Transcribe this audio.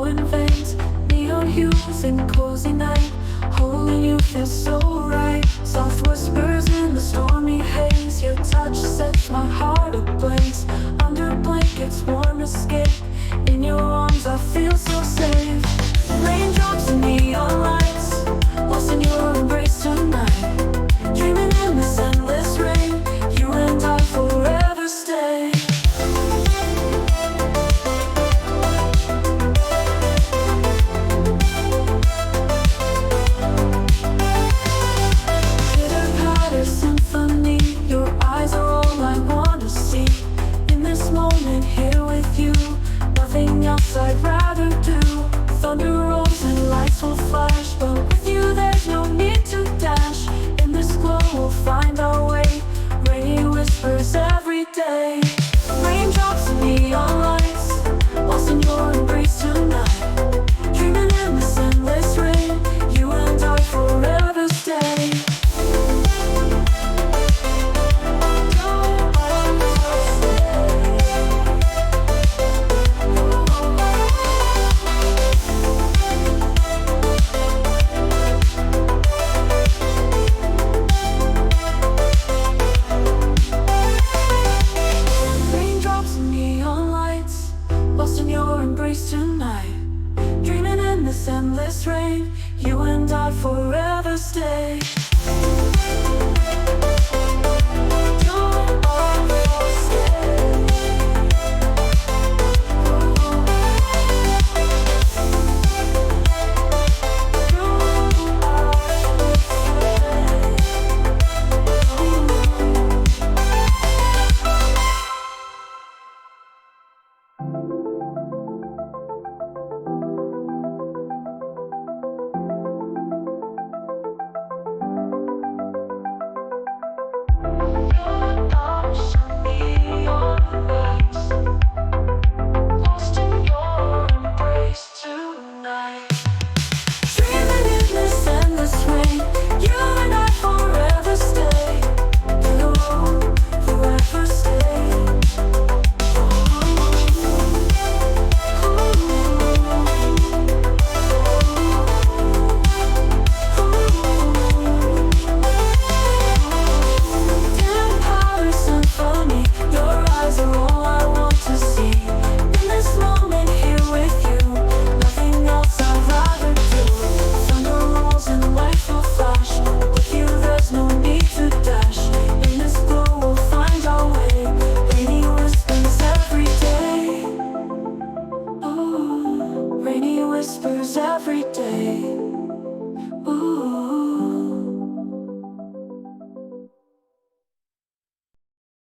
glowing veins, neon hues and cozy night. Holding you feels so right. Soft whispers in the stormy haze. Your touch sets my heart ablaze. Under blankets, warm escape. In your arms I feel so safe. Raindrops and neon lights, lost in your embrace tonight. Dreaming in this endless rain, you and I forever stay. Pitter-patter symphony, your eyes are all I wanna see. In this moment here with you, nothing else I'd rather do. Thunder rolls and lights will flash, but with you there's no need to dash. In this glow we'll find our way, rainy whispers every day. Raindrops and neon lights, lost in your embrace tonight. Dreaming in this endless rain, you and I forever stay. Raindrops and neon lights, lost in your embrace tonight. Dreaming in this endless rain, you and I forever stay.